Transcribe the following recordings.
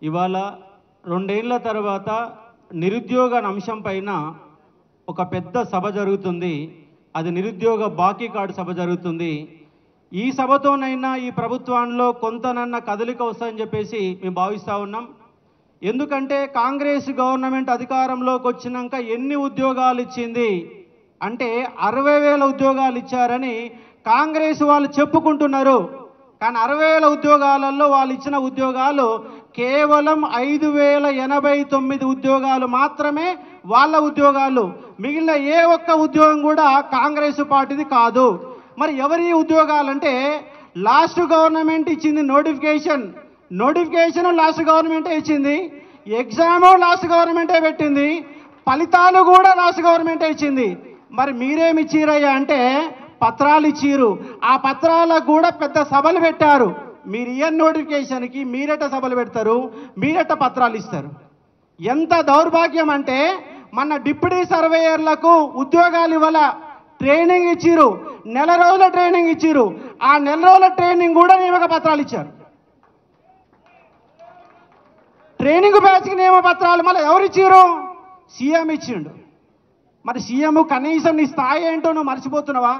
ఇవాళ 2 ఏళ్ల తర్వాత నిరుద్యోగ అంశం పైన ఒక పెద్ద సభ జరుగుతుంది. అది నిరుద్యోగ బాకీ కార్డు సభ జరుగుతుంది. ఈ సభతోనైనా ఈ ప్రభుత్వంలో కొంతనన్న కదలిక వస్తుందని చెప్పేసి మేము భావిస్తూ ఉన్నాం. ఎందుకంటే కాంగ్రెస్ గవర్నమెంట్ అధికారంలోకి వచ్చినాక ఎన్ని ఉద్యోగాలు ఇచ్చింది అంటే 60,000 ఉద్యోగాలు ఇచ్చారని కాంగ్రెస్ వాళ్ళు చెప్పుకుంటున్నారు. కానీ 60,000 ఉద్యోగాలలో వాళ్ళు ఇచ్చిన ఉద్యోగాలు కేవలం 5,089 ఉద్యోగాలు మాత్రమే వాళ్ళ ఉద్యోగాలు. మిగిలిన ఏ ఒక్క ఉద్యోగం కూడా కాంగ్రెస్ పార్టీది కాదు. మరి ఎవరి ఉద్యోగాలంటే లాస్ట్ గవర్నమెంట్ ఇచ్చింది నోటిఫికేషన్ లాస్ట్ గవర్నమెంటే ఇచ్చింది, ఎగ్జాము లాస్ట్ గవర్నమెంటే పెట్టింది, ఫలితాలు కూడా లాస్ట్ గవర్నమెంటే ఇచ్చింది. మరి మీరేమి ఇచ్చిరయ్యా అంటే పత్రాలు ఇచ్చిరు. ఆ పత్రాలకు కూడా పెద్ద సభలు పెట్టారు. మీరు ఇయర్ నోటిఫికేషన్కి మీరెట సభలు పెడతారు, మీరెట పత్రాలు ఇస్తారు. ఎంత దౌర్భాగ్యం అంటే మన డిప్యూటీ సర్వేయర్లకు ఉద్యోగాలు ఇవ్వాల ట్రైనింగ్ ఇచ్చిరు, నెల రోజుల ట్రైనింగ్ ఇచ్చిరు. ఆ నెల రోజుల ట్రైనింగ్ కూడా నియామక పత్రాలు ఇచ్చారు. ట్రైనింగ్ బ్యాచ్కి నియమ పత్రాలు మళ్ళీ ఎవరు ఇచ్చిరు? సీఎం ఇచ్చిండు. మరి సీఎం కనీసం నీ స్థాయి ఏంటో నువ్వు మర్చిపోతున్నావా?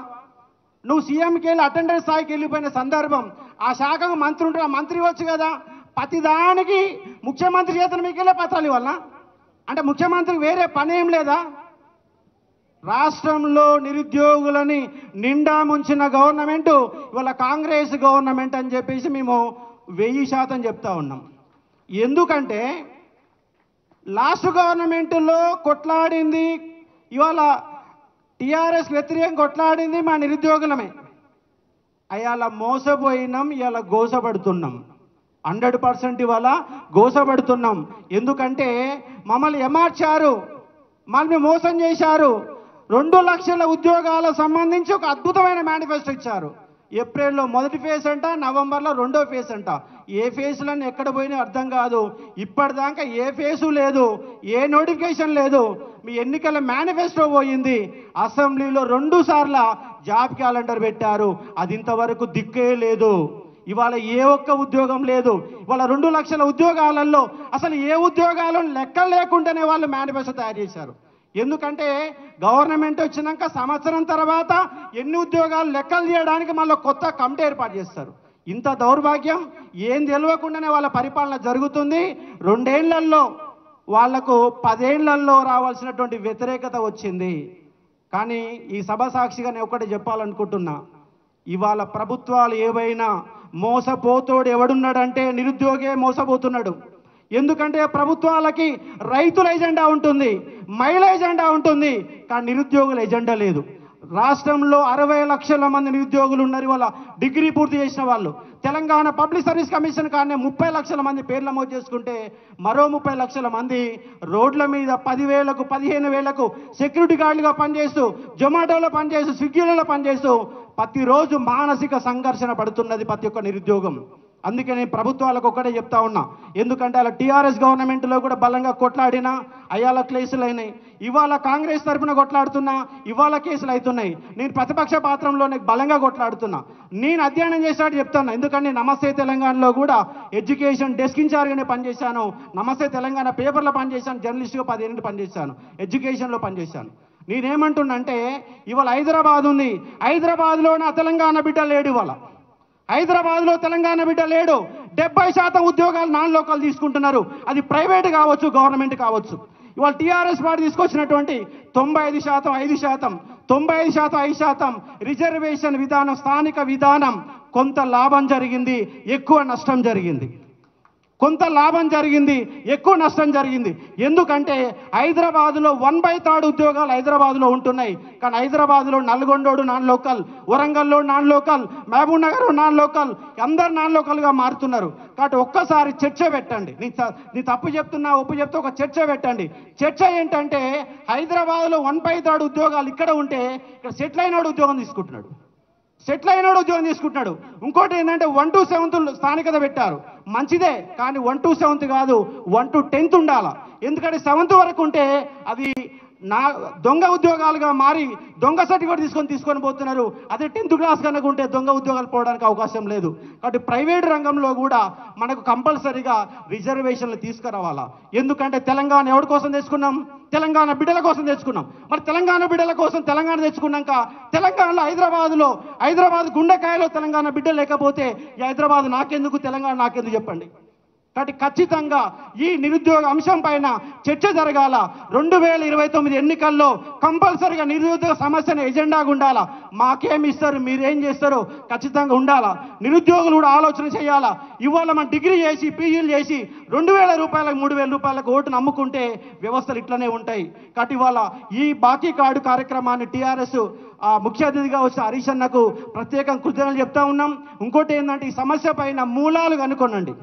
నువ్వు సీఎంకి వెళ్ళి అటెండెన్స్ స్థాయికి వెళ్ళిపోయిన సందర్భం ఆ శాఖకు మంత్రి ఉంటే మంత్రి ఇవ్వచ్చు కదా. ప్రతిదానికి ముఖ్యమంత్రి చేతను మీకెళ్ళే పత్రాలు ఇవ్వాలనా? అంటే ముఖ్యమంత్రికి వేరే పని ఏం లేదా? రాష్ట్రంలో నిరుద్యోగులని నిండా ముంచిన గవర్నమెంట్ ఇవాళ కాంగ్రెస్ గవర్నమెంట్ అని చెప్పేసి మేము 1000% చెప్తా ఉన్నాం. ఎందుకంటే లాస్ట్ గవర్నమెంట్లో కొట్లాడింది, ఇవాళ టీఆర్ఎస్ వ్యతిరేకంగా కొట్లాడింది మా నిరుద్యోగులమే. అయాల మోసపోయినాం, ఇవాళ గోసపడుతున్నాం. 100% ఇవాళ గోసపడుతున్నాం. ఎందుకంటే మమ్మల్ని ఏమార్చారు, మమ్మల్ని మోసం చేశారు. 2 లక్షల ఉద్యోగాల సంబంధించి ఒక అద్భుతమైన మేనిఫెస్టో ఇచ్చారు. ఏప్రిల్లో మొదటి ఫేజ్ అంట, నవంబర్లో 2వ ఫేజ్ అంట. ఏ ఫేజ్లన్నీ ఎక్కడ పోయినా అర్థం కాదు. ఇప్పటిదాకా ఏ ఫేజు లేదు, ఏ నోటిఫికేషన్ లేదు. మీ ఎన్నికల మేనిఫెస్టో పోయింది. అసెంబ్లీలో 2 సార్లు జాబ్ క్యాలెండర్ పెట్టారు. అది ఇంతవరకు దిక్కే లేదు. ఇవాళ ఏ ఒక్క ఉద్యోగం లేదు. ఇవాళ 2 లక్షల ఉద్యోగాలలో అసలు ఏ ఉద్యోగాలను లెక్క లేకుండానే వాళ్ళు మేనిఫెస్టో తయారు చేశారు. ఎందుకంటే గవర్నమెంట్ వచ్చినాక సంవత్సరం తర్వాత ఎన్ని ఉద్యోగాలు లెక్కలు చేయడానికి మళ్ళీ కొత్త కమిటీ ఏర్పాటు చేస్తారు. ఇంత దౌర్భాగ్యం ఏం తెలియకుండానే వాళ్ళ పరిపాలన జరుగుతుంది. 2 ఏళ్లలో వాళ్లకు 10 ఏళ్లలో రావాల్సినటువంటి వ్యతిరేకత వచ్చింది. కానీ ఈ సభ సాక్షిగా నేను ఒకటి చెప్పాలనుకుంటున్నా, ఇవాళ ప్రభుత్వాలు ఏవైనా మోసపోతోడు ఎవడున్నాడంటే నిరుద్యోగే మోసపోతున్నాడు. ఎందుకంటే ప్రభుత్వాలకి రైతుల ఎజెండా ఉంటుంది, మహిళా ఎజెండా ఉంటుంది, కానీ నిరుద్యోగుల ఎజెండా లేదు. రాష్ట్రంలో 60 లక్షల మంది నిరుద్యోగులు ఉన్నారు. ఇవాళ డిగ్రీ పూర్తి చేసిన వాళ్ళు. తెలంగాణ పబ్లిక్ సర్వీస్ కమిషన్ కానీ 30 లక్షల మంది పేర్లు నమోదు చేసుకుంటే మరో 30 లక్షల మంది రోడ్ల మీద 10,000కు 15,000కు సెక్యూరిటీ గార్డులుగా పనిచేస్తూ, జొమాటోలో పనిచేస్తూ, స్విగ్గీలలో పనిచేస్తూ ప్రతిరోజు మానసిక సంఘర్షణ పడుతున్నది ప్రతి ఒక్క నిరుద్యోగం. అందుకే నేను ప్రభుత్వాలకు ఒక్కటే చెప్తా ఉన్నా. ఎందుకంటే అలా టీఆర్ఎస్ గవర్నమెంట్లో కూడా బలంగా కొట్లాడినా అయ్యాల కేసులు అయినాయి. ఇవాళ కాంగ్రెస్ తరఫున కొట్లాడుతున్నా, ఇవాళ కేసులు అవుతున్నాయి. నేను ప్రతిపక్ష పాత్రంలోనే బలంగా కొట్లాడుతున్నా. నేను అధ్యయనం చేసినట్టు చెప్తాను. ఎందుకంటే నమస్తే తెలంగాణలో కూడా ఎడ్యుకేషన్ డెస్క్ ఇన్ఛార్జ్గానే పనిచేశాను. నమస్తే తెలంగాణ పేపర్లో పనిచేశాను, జర్నలిస్ట్గా 10 ఏళ్ళు పనిచేశాను, ఎడ్యుకేషన్లో పనిచేశాను. నేనేమంటున్నంటే ఇవాళ హైదరాబాద్ ఉంది, హైదరాబాద్లో నా తెలంగాణ బిడ్డ లేడు. ఇవాళ హైదరాబాద్లో తెలంగాణ బిడ్డ లేడు. 70% ఉద్యోగాలు నాన్ లోకల్ తీసుకుంటున్నారు. అది ప్రైవేట్ కావచ్చు, గవర్నమెంట్ కావచ్చు. ఇవాళ టీఆర్ఎస్ పార్టీ తీసుకొచ్చినటువంటి 95%, 5%, 95%, 5% రిజర్వేషన్ విధానం, స్థానిక విధానం కొంత లాభం జరిగింది, ఎక్కువ నష్టం జరిగింది. కొంత లాభం జరిగింది, ఎక్కువ నష్టం జరిగింది. ఎందుకంటే హైదరాబాద్లో 1/3 ఉద్యోగాలు హైదరాబాద్లో ఉంటున్నాయి. కానీ హైదరాబాద్లో నల్గొండోడు నాన్ లోకల్, వరంగల్లో non local, Mahabubnagar non local, అందరు నాన్ లోకల్గా మారుతున్నారు. కాబట్టి ఒక్కసారి చర్చ పెట్టండి. నీ తప్పు చెప్తున్నా, ఒప్పు చెప్తే ఒక చర్చ పెట్టండి. చర్చ ఏంటంటే హైదరాబాద్లో 1/3 ఉద్యోగాలు ఇక్కడ ఉంటే ఇక్కడ సెటిల్ అయినాడు ఉద్యోగం తీసుకుంటున్నాడు. ఇంకోటి ఏంటంటే 1 to 7th స్థానికత పెట్టారు. మంచిదే, కానీ 1 to 7th కాదు, 1 to 10th ఉండాలి. ఎందుకంటే 7th వరకు ఉంటే అది దొంగ ఉద్యోగాలుగా మారి దొంగ సర్టిఫికేట్ తీసుకొని పోతున్నారు. అదే 10th క్లాస్ కనుక ఉంటే దొంగ ఉద్యోగాలు పోవడానికి అవకాశం లేదు. కాబట్టి ప్రైవేట్ రంగంలో కూడా మనకు కంపల్సరీగా రిజర్వేషన్లు తీసుకురావాలా. ఎందుకంటే తెలంగాణ ఎవరి కోసం తెచ్చుకున్నాం? తెలంగాణ బిడ్డల కోసం తెచ్చుకున్నాం. మరి తెలంగాణ బిడ్డల కోసం తెలంగాణ తెచ్చుకున్నాక తెలంగాణలో హైదరాబాద్ గుండెకాయలో తెలంగాణ బిడ్డ లేకపోతే ఈ హైదరాబాద్ నాకెందుకు, తెలంగాణ నాకెందుకు చెప్పండి. కాబట్టి ఖచ్చితంగా ఈ నిరుద్యోగ అంశం పైన చర్చ జరగాల. 2029 ఎన్నికల్లో కంపల్సరీగా నిరుద్యోగ సమస్యను ఎజెండాగా ఉండాలా. మాకేమి ఇస్తారు, మీరేం చేస్తారో ఖచ్చితంగా ఉండాలా. నిరుద్యోగులు కూడా ఆలోచన చేయాలా. ఇవాళ మన డిగ్రీ చేసి పీజీలు చేసి 2000 రూపాయలకు 3000 రూపాయలకు ఓటును అమ్ముకుంటే వ్యవస్థలు ఇట్లనే ఉంటాయి. కాబట్టి ఇవాళ ఈ బాకీ కార్డు కార్యక్రమాన్ని టీఆర్ఎస్ ముఖ్య అతిథిగా వచ్చిన హరీష్ అన్నకు ప్రత్యేకంగా కృతజ్ఞతలు చెప్తా ఉన్నాం. ఇంకోటి ఏంటంటే ఈ సమస్య పైన మూలాలు కనుక్కోనండి.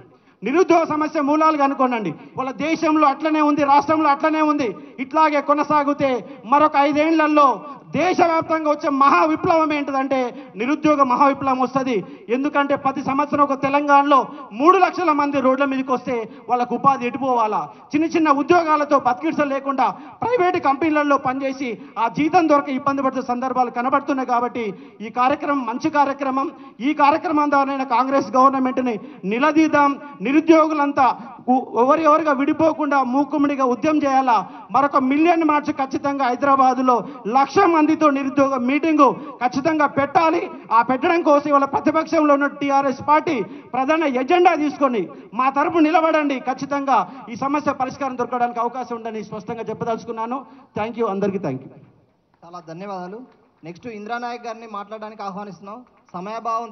నిరుద్యోగ సమస్య మూలాలు కనుక్కోనండి. వాళ్ళ దేశంలో అట్లనే ఉంది, రాష్ట్రంలో అట్లనే ఉంది. ఇట్లాగే కొనసాగితే మరొక 5 ఏళ్లలో దేశవ్యాప్తంగా వచ్చే మహా విప్లవం ఏంటిదంటే నిరుద్యోగ మహా విప్లవం వస్తుంది. ఎందుకంటే ప్రతి సంవత్సరం ఒక తెలంగాణలో 3 లక్షల మంది రోడ్ల మీదకి వస్తే వాళ్ళకు ఉపాధి ఎటుపోవాలా. చిన్న ఉద్యోగాలతో బతికిడ్స లేకుండా ప్రైవేటు కంపెనీలలో పనిచేసి ఆ జీతం దొరక ఇబ్బంది పడుతున్న సందర్భాలు కనబడుతున్నాయి. కాబట్టి ఈ కార్యక్రమం మంచి కార్యక్రమం. ఈ కార్యక్రమం ద్వారా కాంగ్రెస్ గవర్నమెంట్ని నిలదీద్దాం. నిరుద్యోగులంతా ఎవరిగా విడిపోకుండా మూకుమ్మడిగా ఉద్యమం చేయాలా. మరొక 1 మిలియన్ మార్చ్ ఖచ్చితంగా హైదరాబాదులో 1,00,000 మందితో నిరుద్యోగ మీటింగు ఖచ్చితంగా పెట్టాలి. ఆ పెట్టడం కోసం ఇవాళ ప్రతిపక్షంలో ఉన్న టీఆర్ఎస్ పార్టీ ప్రధాన ఎజెండా తీసుకొని మా తరపు నిలబడండి. ఖచ్చితంగా ఈ సమస్య పరిష్కారం దొరకడానికి అవకాశం ఉందని స్పష్టంగా చెప్పదలుచుకున్నాను. థ్యాంక్ యూ, అందరికీ థ్యాంక్ యూ. చాలా ధన్యవాదాలు. నెక్స్ట్ ఇంద్రానాయక్ గారిని మాట్లాడడానికి ఆహ్వానిస్తున్నాం. సమయభావం